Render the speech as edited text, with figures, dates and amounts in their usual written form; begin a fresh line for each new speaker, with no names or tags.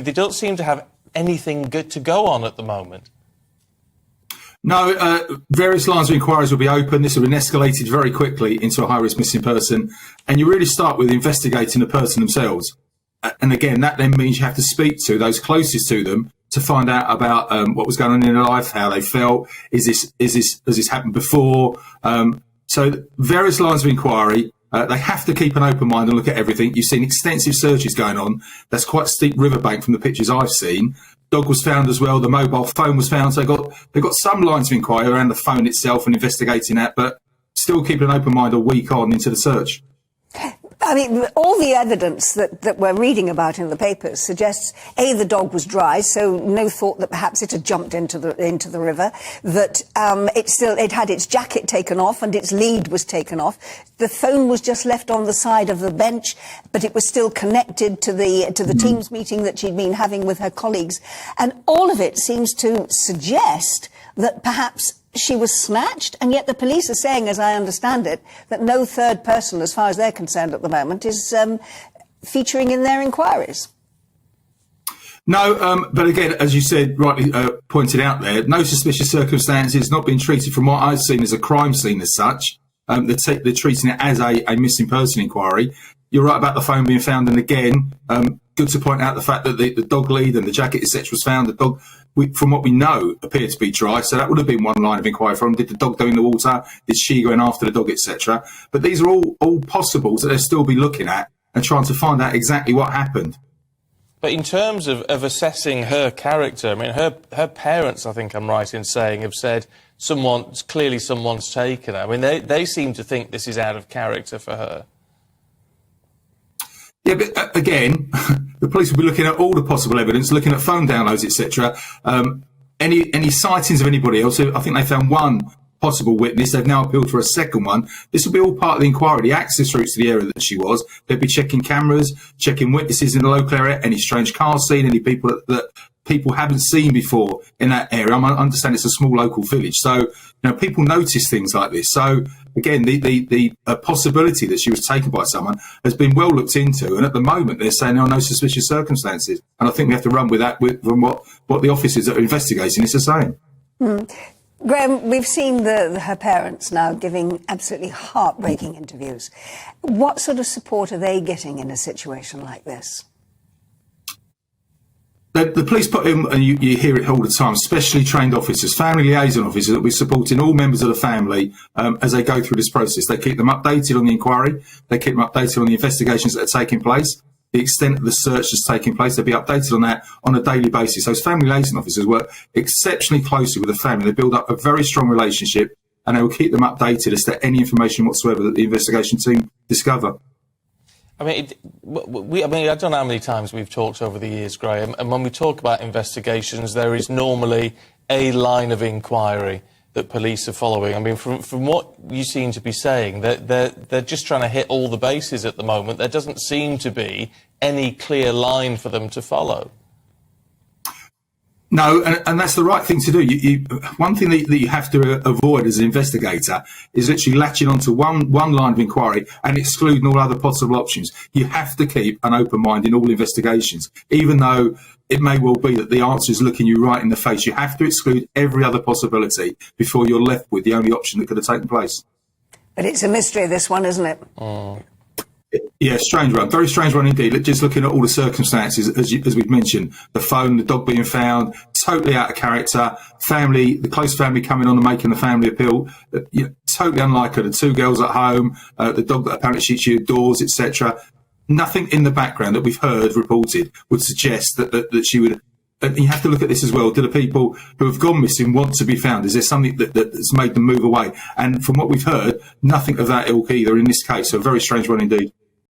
They don't seem to have anything good to go on at the moment.
No, various lines of inquiries will be open. This will be escalated very quickly into a high-risk missing person. And you really start with investigating the person themselves. And again, that then means you have to speak to those closest to them to find out about what was going on in their life, how they felt. Has this happened before? So various lines of inquiry. They have to keep an open mind and look at everything. You've seen extensive searches going on. That's quite a steep riverbank from the pictures I've seen. Dog was found as well. The mobile phone was found. So they've got some lines of inquiry around the phone itself and investigating that, but still keeping an open mind a week on into the search.
I mean, all the evidence that we're reading about in the papers suggests, A, the dog was dry, so no thought that perhaps it had jumped into the river, that it had its jacket taken off and its lead was taken off. The phone was just left on the side of the bench, but it was still connected to the Teams meeting that she'd been having with her colleagues. And all of it seems to suggest that perhaps she was snatched, and yet the police are saying, as I understand it, that no third person, as far as they're concerned at the moment, is featuring in their inquiries.
No, but again, as you said, rightly pointed out there, no suspicious circumstances, not being treated from what I've seen as a crime scene as such. They're treating it as a missing person inquiry. You're right about the phone being found, and again, good to point out the fact that the dog lead and the jacket, etc., was found. The dog, from what we know, appeared to be dry, so that would have been one line of inquiry from. Did the dog go in the water? Did she go in after the dog, etc.? But these are all possibles that they'll still be looking at and trying to find out exactly what happened.
But in terms of assessing her character, I mean, her parents, I think I'm right in saying, have said someone's taken her. I mean, they seem to think this is out of character for her.
Yeah, but again, the police will be looking at all the possible evidence, looking at phone downloads, etc. Any sightings of anybody else. I think they found one possible witness. They've now appealed for a second one. This will be all part of the inquiry. The access routes to the area that she was. They'll be checking cameras, checking witnesses in the local area, any strange cars seen, any people that people haven't seen before in that area. I understand it's a small local village, so people notice things like this. So again, the possibility that she was taken by someone has been well looked into, and at the moment they're saying there are no suspicious circumstances. And I think we have to run with that from what the officers that are investigating this are saying.
Graham, we've seen her parents now giving absolutely heartbreaking interviews. What sort of support are they getting in a situation like this?
The police put in, and you hear it all the time, specially trained officers, family liaison officers that will be supporting all members of the family as they go through this process. They keep them updated on the inquiry. They keep them updated on the investigations that are taking place, the extent of the search that's taking place. They'll be updated on that on a daily basis. Those family liaison officers work exceptionally closely with the family. They build up a very strong relationship, and they will keep them updated as to any information whatsoever that the investigation team discover.
I mean, I don't know how many times we've talked over the years, Graham, and when we talk about investigations, there is normally a line of inquiry that police are following. I mean, from what you seem to be saying, they're just trying to hit all the bases at the moment. There doesn't seem to be any clear line for them to follow.
No, and that's the right thing to do. One thing that you have to avoid as an investigator is literally latching onto one line of inquiry and excluding all other possible options. You have to keep an open mind in all investigations, even though it may well be that the answer is looking you right in the face. You have to exclude every other possibility before you're left with the only option that could have taken place.
But it's a mystery, this one, isn't it?
Yeah, strange one. Very strange one indeed. Just looking at all the circumstances, as we've mentioned, the phone, the dog being found, totally out of character, family, the close family coming on and making the family appeal, totally unlike her, the two girls at home, the dog that apparently she adores, etc. Nothing in the background that we've heard reported would suggest that she would. And you have to look at this as well. Do the people who have gone missing want to be found? Is there something that's made them move away? And from what we've heard, nothing of that ilk either in this case. So a very strange one indeed.